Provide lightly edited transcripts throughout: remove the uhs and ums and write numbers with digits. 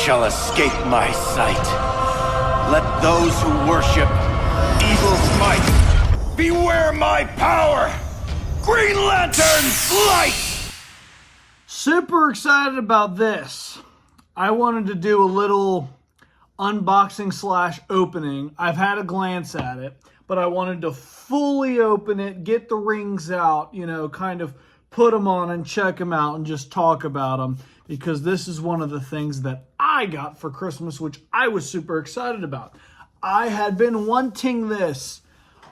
shall escape my sight. Let those who worship evil's might beware my power! Green Lantern's light! Super excited about this. I wanted to do a little unboxing slash opening. I've had a glance at it, but I wanted to fully open it, get the rings out, kind of put them on and check them out and just talk about them, because this is one of the things that I got for Christmas, which I was super excited about. I had been wanting this.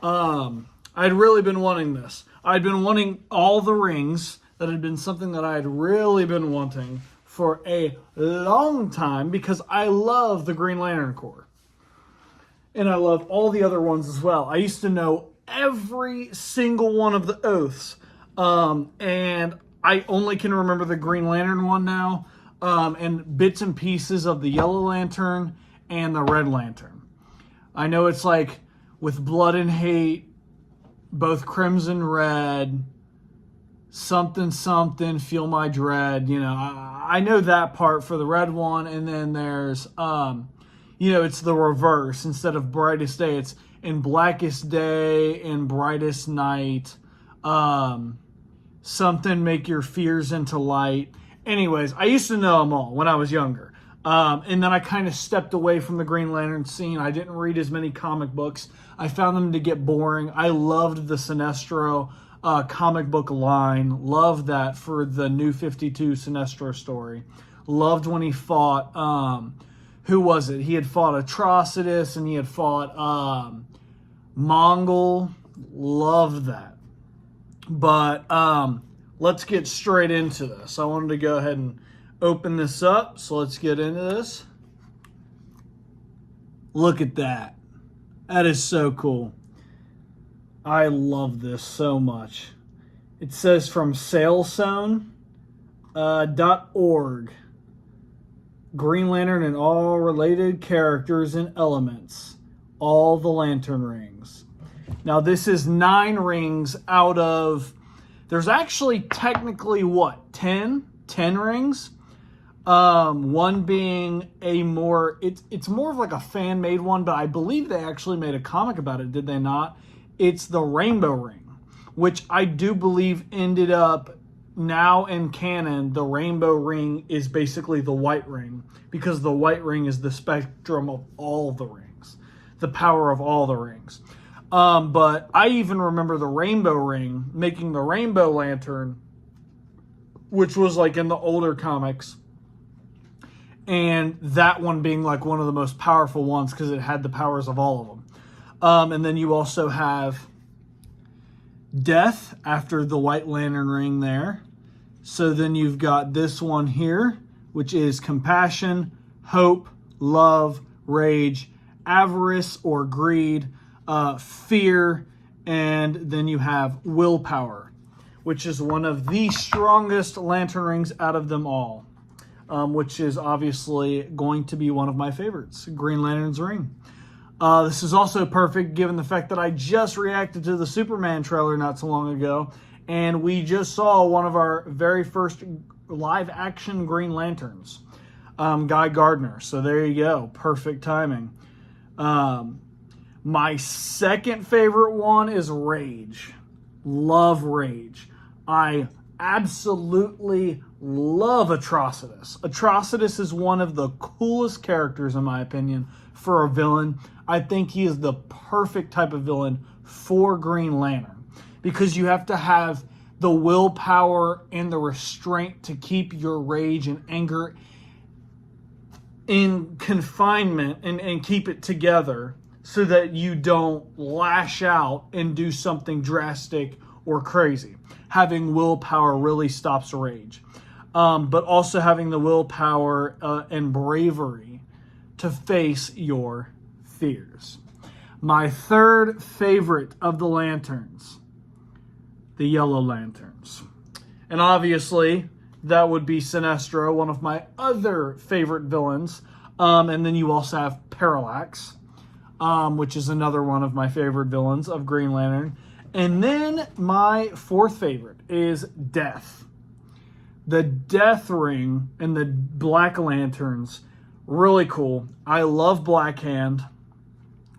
I'd really been wanting this. I'd been wanting all the rings. That had been something that I had really been wanting for a long time, because I love the Green Lantern Corps. And I love all the other ones as well. I used to know every single one of the oaths. And I only can remember the Green Lantern one now. And bits and pieces of the Yellow Lantern and the Red Lantern. I know it's like with Blood and Hate, both Crimson Red, something, Feel My Dread. I know that part for the red one. And then there's, it's the reverse. Instead of Brightest Day, it's in Blackest Day and Brightest Night. Something Make Your Fears into Light. Anyways, I used to know them all when I was younger. And then I kind of stepped away from the Green Lantern scene. I didn't read as many comic books. I found them to get boring. I loved the Sinestro comic book line. Loved that for the New 52 Sinestro story. Loved when he fought, who was it? He had fought Atrocitus and he had fought Mongol. Loved that. But let's get straight into this. I wanted to go ahead and open this up, so let's get into this. Look at that. That is so cool. I love this so much. It says from sailzone.org. Green Lantern and all related characters and elements. All the Lantern Rings. Now this is 9 rings out of... There's actually technically, 10 rings? One being a more... It's more of like a fan-made one, but I believe they actually made a comic about it, did they not? It's the Rainbow Ring, which I do believe ended up now in canon. The Rainbow Ring is basically the White Ring, because the White Ring is the spectrum of all the rings, the power of all the rings. But I even remember the Rainbow Ring making the Rainbow Lantern, which was like in the older comics. And that one being like one of the most powerful ones because it had the powers of all of them. And then you also have Death after the White Lantern Ring there. So then you've got this one here, which is Compassion, Hope, Love, Rage, Avarice or Greed, Fear, and then you have Willpower, which is one of the strongest Lantern Rings out of them all, which is obviously going to be one of my favorites, Green Lantern's Ring. This is also perfect given the fact that I just reacted to the Superman trailer not so long ago, and we just saw one of our very first live-action Green Lanterns, Guy Gardner. So there you go. Perfect timing. My second favorite one is Rage. Love Rage. I absolutely love Atrocitus. Atrocitus is one of the coolest characters, in my opinion, for a villain. I think he is the perfect type of villain for Green Lantern, because you have to have the willpower and the restraint to keep your rage and anger in confinement and keep it together so that you don't lash out and do something drastic or crazy. Having willpower really stops rage. But also having the willpower and bravery to face your fears. My third favorite of the lanterns, the Yellow Lanterns. And obviously, that would be Sinestro, one of my other favorite villains. And then you also have Parallax, which is another one of my favorite villains of Green Lantern. And then my fourth favorite is Death. The Death Ring and the Black Lanterns Really cool. I love Black Hand.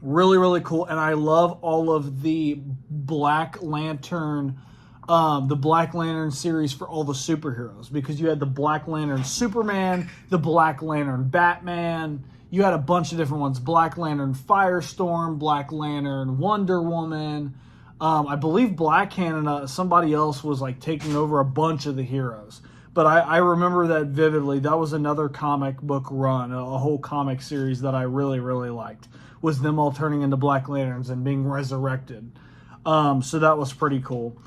Really, really cool. And I love all of the Black Lantern, the Black Lantern series for all the superheroes, because you had the Black Lantern Superman, the Black Lantern Batman. You had a bunch of different ones. Black Lantern Firestorm, Black Lantern Wonder Woman. I believe Black Hand and somebody else was like taking over a bunch of the heroes. But I remember that vividly. That was another comic book run, a whole comic series that I really, really liked, was them all turning into Black Lanterns and being resurrected. So that was pretty cool.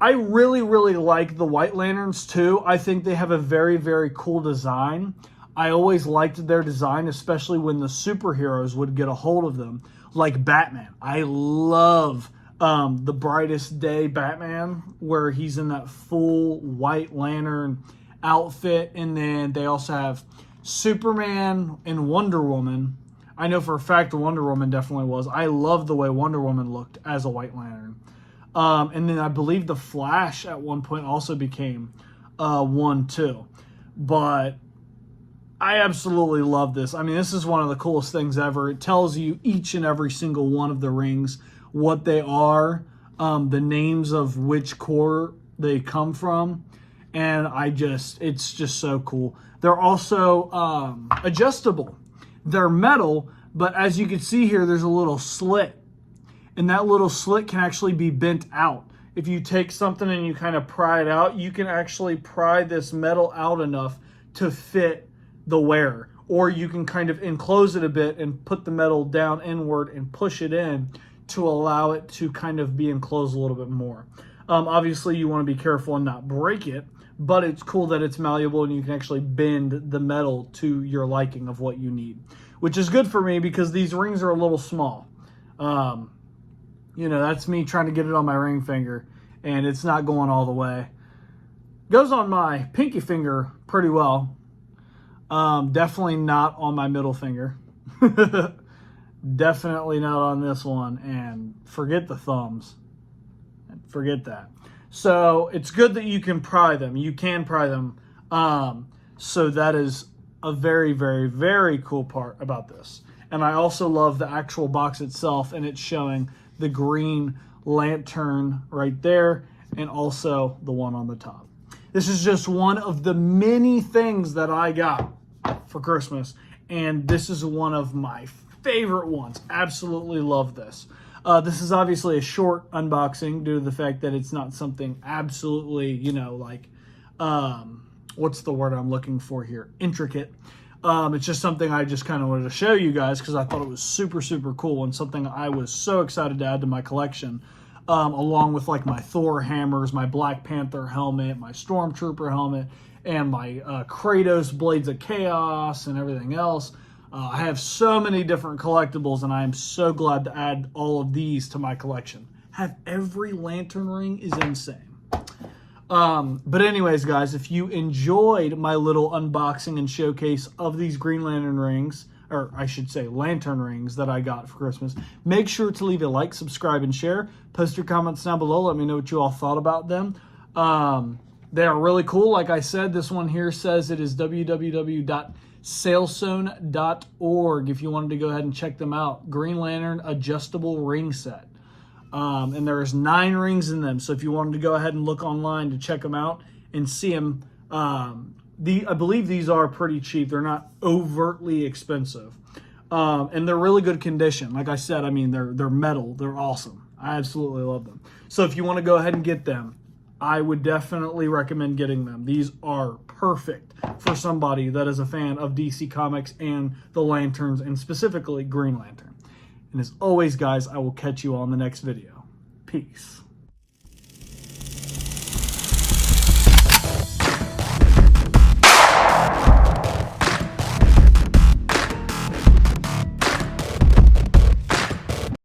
I really, really like the White Lanterns too. I think they have a very, very cool design. I always liked their design, especially when the superheroes would get a hold of them, like Batman. I love the Brightest Day Batman, where he's in that full White Lantern outfit. And then they also have Superman and Wonder Woman. I know for a fact Wonder Woman definitely was. I love the way Wonder Woman looked as a White Lantern. And then I believe the Flash at one point also became one too. But I absolutely love this. I mean, this is one of the coolest things ever. It tells you each and every single one of the rings, what they are, the names of which corps they come from. And it's just so cool. They're also adjustable. They're metal, but as you can see here, there's a little slit. And that little slit can actually be bent out. If you take something and you kind of pry it out, you can actually pry this metal out enough to fit the wearer. Or you can kind of enclose it a bit and put the metal down inward and push it in to allow it to kind of be enclosed a little bit more. Obviously, you want to be careful and not break it, but it's cool that it's malleable and you can actually bend the metal to your liking of what you need, which is good for me because these rings are a little small. That's me trying to get it on my ring finger, and it's not going all the way. Goes on my pinky finger pretty well. Definitely not on my middle finger. Definitely not on this one, and forget the thumbs. Forget that. So it's good that you can pry them. You can pry them. So that is a very, very, very cool part about this. And I also love the actual box itself, and it's showing the Green Lantern right there, and also the one on the top. This is just one of the many things that I got for Christmas, and this is one of my favorite ones. Absolutely love this. This is obviously a short unboxing due to the fact that it's not something absolutely, what's the word I'm looking for here? Intricate. It's just something I just kind of wanted to show you guys because I thought it was super, super cool and something I was so excited to add to my collection, along with like my Thor hammers, my Black Panther helmet, my Stormtrooper helmet, and my Kratos Blades of Chaos and everything else. I have so many different collectibles, and I am so glad to add all of these to my collection. Have every lantern ring is insane. But anyways, guys, if you enjoyed my little unboxing and showcase of these Green Lantern rings, or I should say lantern rings that I got for Christmas, make sure to leave a like, subscribe, and share. Post your comments down below. Let me know what you all thought about them. They are really cool. Like I said, this one here says it is www.sailstone.org if you wanted to go ahead and check them out. Green Lantern adjustable ring set. And there's 9 rings in them. So if you wanted to go ahead and look online to check them out and see them, I believe these are pretty cheap. They're not overtly expensive. And they're really good condition. Like I said, I mean, they're metal. They're awesome. I absolutely love them. So if you want to go ahead and get them, I would definitely recommend getting them. These are perfect for somebody that is a fan of DC Comics and the Lanterns, and specifically Green Lantern. And as always, guys, I will catch you on the next video. Peace.